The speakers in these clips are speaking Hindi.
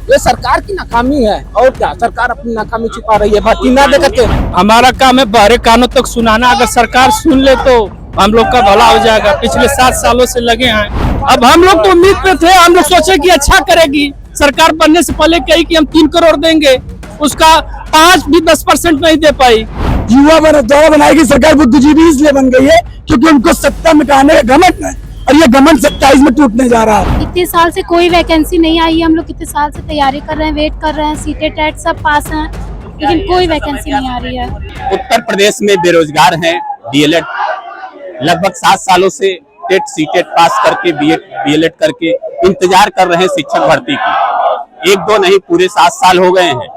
ये सरकार की नाकामी है और क्या। सरकार अपनी नाकामी छुपा रही है भर्ती ना दे करके। हमारा काम है बहरे कानों तक सुनाना। अगर सरकार सुन ले तो हम लोग का भला हो जाएगा। पिछले 7 सालों से लगे हैं। अब हम लोग तो उम्मीद पे थे, हम लोग सोचे कि अच्छा करेगी सरकार। बनने से पहले कही कि हम 3 करोड़ देंगे, उसका 5 भी 10% नहीं दे पाई। युवा द्वारा बनाएगी सरकार बुद्धिजीवी इसलिए बन गई है क्योंकि उनको सत्ता मिटाने का घमंड है और ये घमंड 27 में टूटने जा रहा है। इतने साल से कोई वैकेंसी नहीं आई है। हम लोग कितने साल से तैयारी कर रहे हैं, वेट कर रहे हैं, सीटें टेट सब पास हैं, लेकिन कोई वैकेंसी नहीं आ रही है। उत्तर प्रदेश में बेरोजगार हैं डीएलएड, लगभग 7 सालों से टेट सीटेट पास करके बीएड करके इंतजार कर रहे हैं शिक्षक भर्ती की। 1-2 नहीं, पूरे 7 साल हो गए हैं।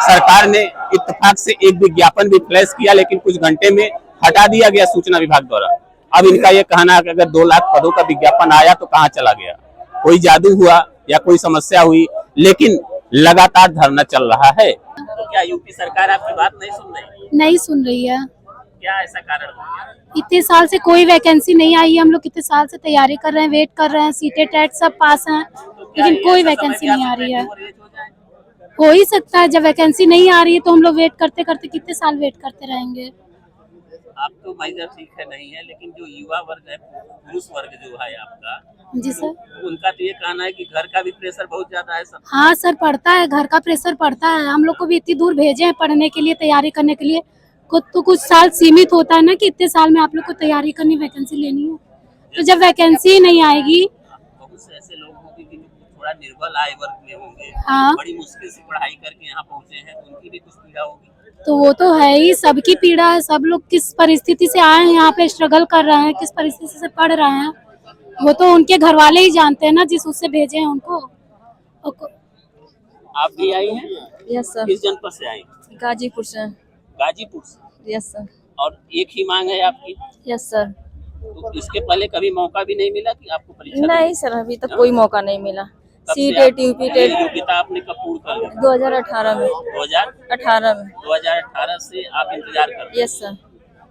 सरकार ने इत्तेफाक से एक विज्ञापन भी फ्लैश किया, लेकिन कुछ घंटे में हटा दिया गया सूचना विभाग द्वारा। अब इनका ये कहना है कि अगर 2 लाख पदों का विज्ञापन आया तो कहाँ चला गया। कोई जादू हुआ या कोई समस्या हुई, लेकिन लगातार धरना चल रहा है। तो क्या यूपी सरकार आपकी बात नहीं सुन रही? नहीं सुन रही है। क्या ऐसा कारण है? इतने साल से कोई वैकेंसी नहीं आई है। हम लोग कितने साल से तैयारी कर रहे हैं, वेट कर रहे हैं, सीटें टेट सब पास हैं, लेकिन कोई वैकेंसी नहीं आ रही है। हो ही सकता है, जब वैकेंसी नहीं आ रही है तो हम लोग वेट करते करते कितने साल वेट करते रहेंगे। आप तो मेजर ठीक है नहीं है, लेकिन जो युवा वर्ग है, पुरुष वर्ग जो है आपका, जी सर। तो उनका तो ये कहना है कि घर का भी प्रेशर बहुत ज्यादा है। सब हाँ सर, पड़ता है, घर का प्रेशर पड़ता है। हम लोग को भी इतनी दूर भेजे हैं पढ़ने के लिए, तैयारी करने के लिए। तो कुछ साल सीमित होता है ना कि इतने साल में आप लोग को तैयारी करनी, वैकेंसी लेनी है। तो जब वैकेंसी नहीं आएगी, बहुत से ऐसे लोग होंगे कि थोड़ा निर्बल आय वर्ग में होंगे, हाँ, बड़ी मुश्किल से पढ़ाई करके यहाँ पहुँचे हैं, उनकी भी कुछ पीड़ा होगी। तो वो तो है ही, सबकी पीड़ा है। सब लोग किस परिस्थिति से आए हैं यहाँ पे, स्ट्रगल कर रहे हैं, किस परिस्थिति से पढ़ रहे हैं, वो तो उनके घर वाले ही जानते हैं ना, जिस उससे भेजे हैं उनको। आप भी आई हैं? Yes sir. किस जनपद से आई? गाजीपुर से। गाजीपुर से। Yes sir. और एक ही मांग है आपकी? Yes sir. तो इसके पहले कभी मौका भी नहीं मिला कि आपको परीक्षा? नहीं सर, अभी तक कोई मौका नहीं मिला। कब से सीटेट यूपी टेट योग्यता आपने कब पूर्ण कर ली? 2018 में। 2018 में। 2018 से आप इंतजार कर रहे हैं? Yes sir.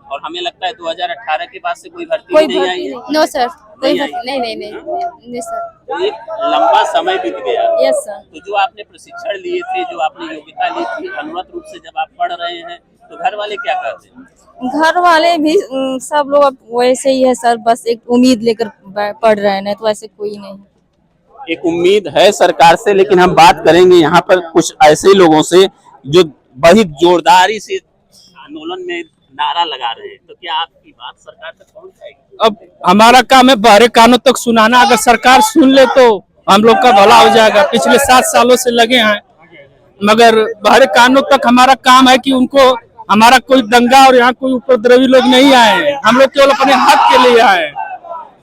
और हमें लगता है 2018 के बाद से कोई भर्ती नहीं आई है? नो सर, कोई नहीं नहीं नहीं नहीं नहीं सर। तो एक लंबा समय बीत गया। Yes sir. तो जो आपने प्रशिक्षण लिए थे, जो आपने योग्यता ली थी, अनुमत रूप से जब आप पढ़ रहे हैं, तो घर वाले क्या कहते हैं? घर वाले भी सब लोग अब वैसे ही है सर, बस एक उम्मीद लेकर पढ़ रहे हैं, तो ऐसे कोई नहीं। एक उम्मीद है सरकार से, लेकिन हम बात करेंगे यहाँ पर कुछ ऐसे लोगों से जो बड़ी जोरदारी से आंदोलन में नारा लगा रहे हैं। तो क्या आपकी बात सरकार तक पहुँच जाएगी? अब हमारा काम है बहरे कानों तक सुनाना। अगर सरकार सुन ले तो हम लोग का भला हो जाएगा। पिछले 7 सालों से लगे हैं, मगर बहरे कानों तक हमारा काम है कि उनको, हमारा कोई दंगा और यहाँ कोई उपद्रवी लोग नहीं आए हैं। हम लोग केवल अपने हक के लिए आए हैं।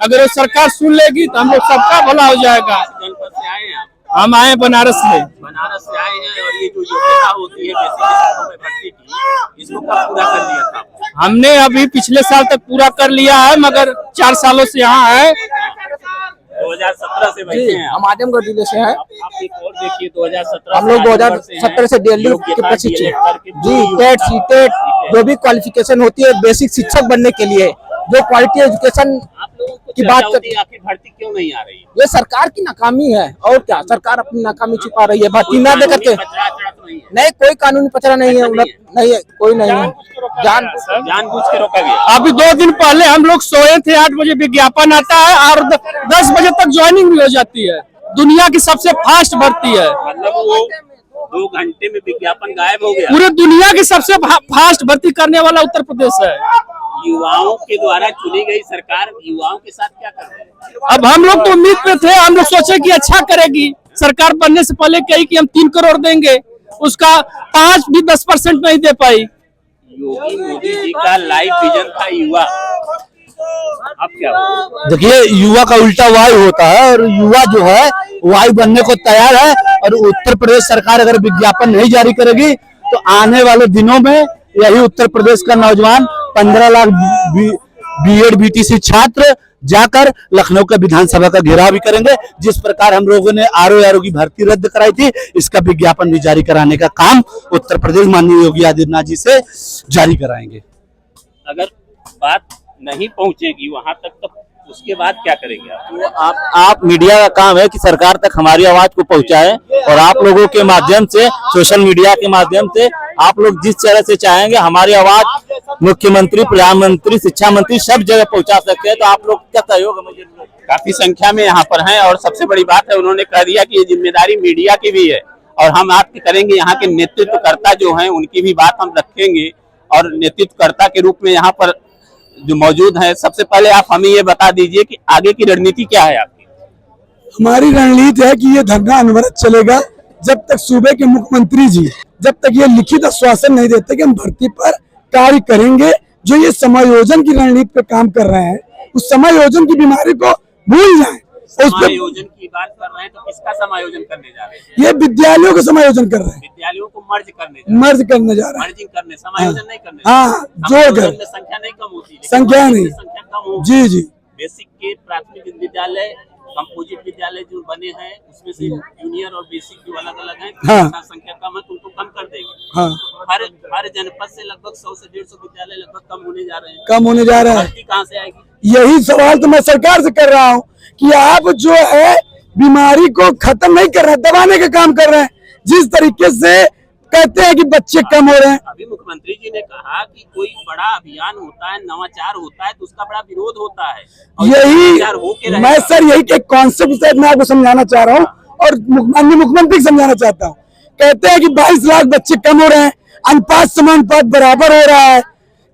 अगर वो सरकार सुन लेगी तो हम लोग सबका भला हो जाएगा। जनपद से आए हैं आप? हम आए बनारस से। बनारस से आए हैं। और ये जो योग्यता होती है बेसिक शिक्षकों में भर्ती की, इसको कब पूरा कर लिया था? हमने अभी पिछले साल तक पूरा कर लिया है, मगर 4 सालों से यहाँ है। 2017 से बैठे हैं हम आजमगढ़ जिले से हैं। आप एक और देखिए, 2017 हम लोग 2017 से दिल्ली के प्रशिक्षण जी, टेट सीटेट जो भी क्वालिफिकेशन होती है बेसिक शिक्षक बनने के लिए, जो क्वालिटी एजुकेशन की बात करती है। आखिर भर्ती क्यों नहीं आ रही? ये सरकार की नाकामी है और क्या। सरकार अपनी नाकामी छुपा रही है भर्ती ना दे करके। नहीं, कोई कानूनी पचड़ा नहीं है, नहीं है, कोई नहीं है। जानबूझ के रोका गया। अभी 2 दिन पहले हम लोग सोए थे, 8 बजे विज्ञापन आता है और 10 बजे तक ज्वाइनिंग भी हो जाती है। दुनिया की सबसे फास्ट भर्ती है। मतलब वो 2 घंटे में विज्ञापन गायब हो गया। पूरे दुनिया की सबसे फास्ट भर्ती करने वाला उत्तर प्रदेश है। युवाओं के द्वारा चुनी गई सरकार युवाओं के साथ क्या कर रही है? अब हम लोग तो उम्मीद पे थे, हम लोग सोचे कि अच्छा करेगी सरकार। बनने से पहले कही कि हम 3 करोड़ देंगे, उसका 5 भी 10% नहीं दे पाई। योगी मोदी जी का लाइफ विजन था युवा। अब क्या होगा? देखिए, युवा का उल्टा वायु होता है और युवा जो है वायु बनने को तैयार है। और उत्तर प्रदेश सरकार अगर विज्ञापन नहीं जारी करेगी तो आने वाले दिनों में यही उत्तर प्रदेश का नौजवान 15 लाख बीएड बीटीसी छात्र जाकर लखनऊ के विधानसभा का घेराव भी करेंगे। जिस प्रकार हम लोगों ने आरओ की भर्ती रद्द कराई थी, इसका विज्ञापन भी जारी कराने का काम उत्तर प्रदेश माननीय योगी आदित्यनाथ जी से जारी कराएंगे। अगर बात नहीं पहुंचेगी वहां तक तो उसके बाद क्या करेंगे आप? तो आप मीडिया का काम है कि सरकार तक हमारी आवाज को पहुंचाए, और आप लोगों के माध्यम से, सोशल मीडिया के माध्यम से आप लोग जिस तरह से चाहेंगे हमारी आवाज मुख्यमंत्री, प्रधानमंत्री, शिक्षा मंत्री सब जगह पहुंचा सकते हैं। तो आप लोग क्या सहयोग है? मुझे काफी संख्या में यहाँ पर हैं, और सबसे बड़ी बात है उन्होंने कह दिया कि ये जिम्मेदारी मीडिया की भी है, और हम आपकी करेंगे। यहाँ के नेतृत्वकर्ता जो हैं उनकी भी बात हम रखेंगे, और नेतृत्वकर्ता के रूप में यहाँ पर जो मौजूद है, सबसे पहले आप हमें ये बता दीजिए कि आगे की रणनीति क्या है आपकी? हमारी रणनीति है कि ये धरना अनवरत चलेगा जब तक सूबे के मुख्यमंत्री जी जब तक ये लिखित आश्वासन नहीं देते कि हम भर्ती पर कार्य करेंगे। जो ये समायोजन की रणनीति पे काम कर रहे हैं, उस समायोजन की बीमारी को भूल जाएं। समायोजन की बात कर रहे हैं तो किसका समायोजन करने जा रहे हैं? ये विद्यालयों का समायोजन कर रहे हैं, विद्यालयों को मर्ज करने जा रहे हैं। मर्जिंग करने, समायोजन नहीं करने। हाँ, जोड़कर संख्या नहीं कम होती, संख्या नहीं, संख्या कम होगी। जी जी। बेसिक के प्राथमिक विद्यालय, कंपोजिट विद्यालय जो बने हैं उसमें से जूनियर और बेसिक जो अलग अलग हैं, हाँ। संख्या कम है तो उनको कम कर देंगे। हाँ, हर जनपद से लगभग 100 से 150 विद्यालय लगभग कम होने जा रहे हैं। कम होने जा रहा है। भर्ती कहाँ से आएगी? यही सवाल तो मैं सरकार से कर रहा हूँ कि आप जो है बीमारी को खत्म नहीं कर रहे हैं, दबाने का काम कर रहे हैं। जिस तरीके से कहते हैं कि बच्चे कम हो रहे हैं, अभी मुख्यमंत्री जी ने कहा कि कोई बड़ा अभियान होता है, नवाचार होता है तो उसका बड़ा विरोध होता है, और नवाचार होके यही रहेगा। मैं सर यही एक कॉन्सेप्ट से मैं आपको समझाना चाह रहा हूँ, और माननीय मुख्यमंत्री को समझाना चाहता हूँ। कहते हैं कि 22 लाख बच्चे कम हो रहे हैं, अनुपात समानुपात बराबर हो रहा है।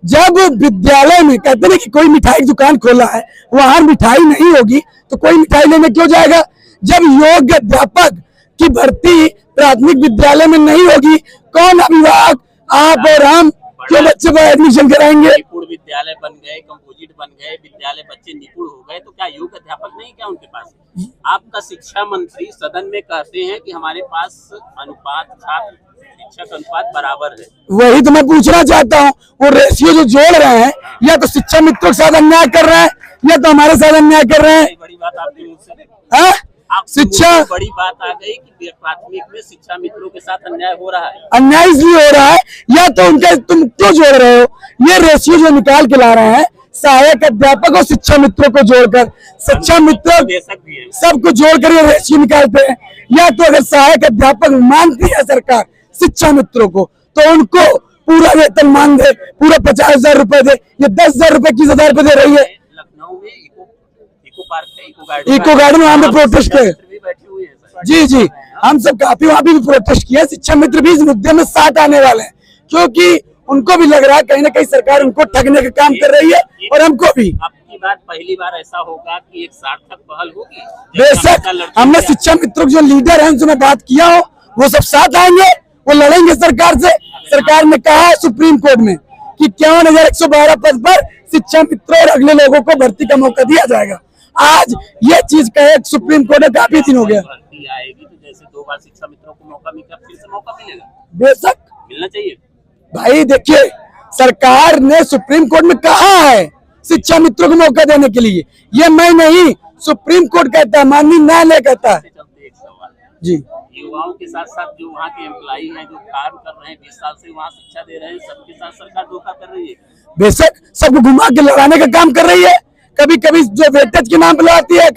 जब विद्यालय में कहते हैं कि कोई मिठाई की दुकान खोला है, वहां मिठाई नहीं होगी तो कोई मिठाई लेने क्यों जाएगा? जब योग्य अध्यापक की भर्ती प्राथमिक विद्यालय में नहीं होगी, कौन अभिभावक, आप और हम क्यों बच्चे को एडमिशन कराएंगे? निपुण विद्यालय बन गए, कंपोजिट बन गए, विद्यालय बच्चे निपुण हो गए, तो क्या योग्य अध्यापक नहीं क्या उनके पास? आपका शिक्षा मंत्री सदन में कहते हैं कि हमारे पास अनुपात, छात्र शिक्षक अनुपात बराबर है। वही तो मैं पूछना चाहता हूँ, वो रेशियो जो जोड़ रहे हैं, या तो शिक्षा मित्रों के साथ अन्याय कर रहे हैं, या तो हमारे साथ अन्याय कर रहे हैं। बड़ी बात आपके मुंह से, हाँ? शिक्षा बड़ी बात आ गई कि प्राथमिक में शिक्षा मित्रों के साथ अन्याय हो रहा है। अन्याय इसलिए हो रहा है, या तो उनके तुम क्यों जोड़ रहे हो? ये रेशियो जो निकाल के ला रहे हैं, सहायक अध्यापक और शिक्षा मित्रों को जोड़कर, शिक्षा मित्रों सबको जोड़कर ये रेशियो निकालते हैं। या तो अगर सहायक अध्यापक मानती है सरकार शिक्षा मित्रों को, तो उनको पूरा वेतन मान दे, पूरा 50,000 रुपए दे। ये 10,000 रुपए 21,000 रुपए दे रही है। लखनऊ में इको पार्क है, इको गार्डन में हमने प्रोटेस्ट किए। जी जी, हम सब काफी वहाँ भी प्रोटेस्ट किया। शिक्षा मित्र भी इस मुद्दे में साथ आने वाले हैं, क्योंकि उनको भी लग रहा है कहीं ना कहीं सरकार उनको ठगने का काम कर रही है, और हमको भी। आपकी बात पहली बार ऐसा होगा कि एक सार्थक पहल होगी। बेशक हमने शिक्षा मित्रों जो लीडर हैं उनसे मैं बात किया हूँ, वो सब साथ आएंगे, वो लड़ेंगे सरकार से। सरकार ने कहा है सुप्रीम कोर्ट में कि 51,112 पद पर शिक्षा मित्रों और अगले लोगों को भर्ती का मौका दिया जाएगा। आज ये चीज कहे सुप्रीम कोर्ट में काफी दिन हो गया। भर्ती आएगी तो जैसे 2 बार शिक्षा मित्रों को मौका मिला, फिर से मौका मिलेगा। बेशक मिलना चाहिए भाई। देखिए, सरकार ने सुप्रीम कोर्ट में कहा है शिक्षा मित्रों को मौका देने के लिए, ये मैं नहीं, सुप्रीम कोर्ट कहता है, माननीय न्यायालय कहता है। चलते एक सवाल जी, युवाओं के साथ साथ जो वहाँ के एम्प्लॉई हैं, जो काम कर रहे हैं, 20 साल से वहाँ शिक्षा दे रहे हैं, सबके साथ सरकार धोखा कर रही है। बेशक सबको घुमा के लड़ाने का काम कर रही है। कभी कभी जो वेटेज के नाम पे लाती है,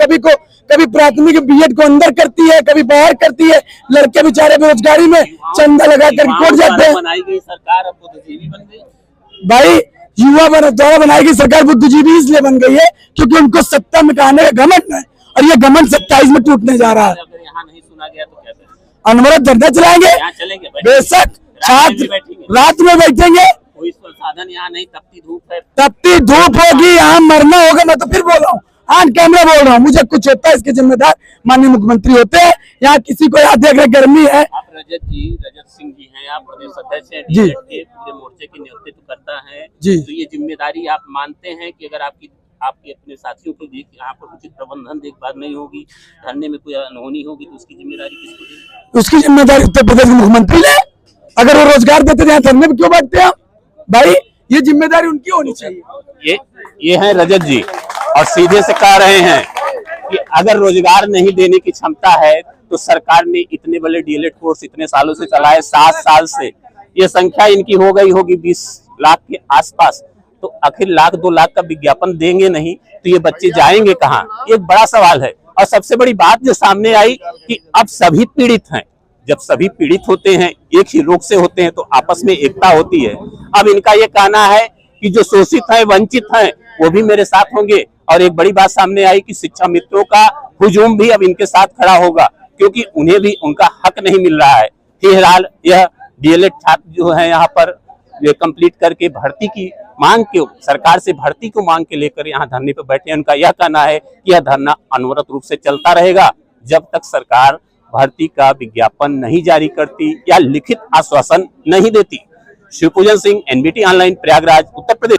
कभी प्राथमिक बीएड को अंदर करती है, कभी बाहर करती है। लड़के बेचारे बेरोजगारी में चंदा लगा कर कोर्ट जाते हैं। बनाई गई सरकार अब बुद्धिजीवी बन गई। भाई, युवा द्वारा बनाई गई सरकार बुद्धिजीवी इसलिए बन गई है क्योंकि उनको सत्ता में आने का घमंड है, और ये घमंड 27 में टूटने जा रहा है। अगर यहाँ नहीं सुना गया तो क्या करें? अनवरत धरना चलाएंगे। यहाँ चलेंगे, बेशक छात्र रात में बैठेंगे। कोई संसाधन यहाँ नहीं, तपती धूप है। तपती धूप होगी, यहाँ मरना होगा। मैं तो फिर बोल रहा हूँ, ऑन कैमरा बोल रहा हूँ, मुझे कुछ होता है इसके जिम्मेदार माननीय मुख्यमंत्री होते हैं। यहाँ किसी को याद देख रहे गर्मी है। आप रजत सिंह जी हैं, आप प्रदेश अध्यक्ष हैं, जी, के पूरे मोर्चे की नेतृत्व करता है जी। तो ये जिम्मेदारी आप मानते हैं कि अगर आपके अपने साथियों के यहाँ पर उचित प्रबंधन देखभाल नहीं होगी, धरने में कोई अनहोनी होगी, तो उसकी जिम्मेदारी किसको देगी? उसकी जिम्मेदारी उत्तर प्रदेश के मुख्यमंत्री ने। अगर वो रोजगार देते थे, यहाँ धरने में क्यों बैठते हैं भाई? ये जिम्मेदारी उनकी होनी चाहिए। ये है रजत जी, और सीधे से कह रहे हैं कि अगर रोजगार नहीं देने की क्षमता है तो सरकार ने इतने बड़े डीएलएड कोर्स इतने सालों से चलाए, 7 साल से, ये संख्या इनकी हो गई होगी 20 लाख के आसपास। तो आखिर 1-2 लाख का विज्ञापन देंगे नहीं तो ये बच्चे जाएंगे कहाँ? एक बड़ा सवाल है। और सबसे बड़ी बात जो सामने आई कि अब सभी पीड़ित हैं। जब सभी पीड़ित होते हैं, एक ही रोग से होते हैं, तो आपस में एकता होती है। अब इनका ये कहना है कि जो शोषित हैं, वंचित हैं, वो भी मेरे साथ होंगे। और एक बड़ी बात सामने आई कि शिक्षा मित्रों का हुजूम भी अब इनके साथ खड़ा होगा, क्योंकि उन्हें भी उनका हक नहीं मिल रहा है। फिलहाल यह डीएलएड छात्र जो है यहाँ पर ये कंप्लीट करके भर्ती की मांग के, सरकार से भर्ती को मांग के लेकर यहाँ धरने पर बैठे हैं। उनका यह कहना है कि यह धरना अनवरत रूप से चलता रहेगा जब तक सरकार भर्ती का विज्ञापन नहीं जारी करती या लिखित आश्वासन नहीं देती। Shivpujan Singh, NBT online, Prayagraj, Uttar Pradesh.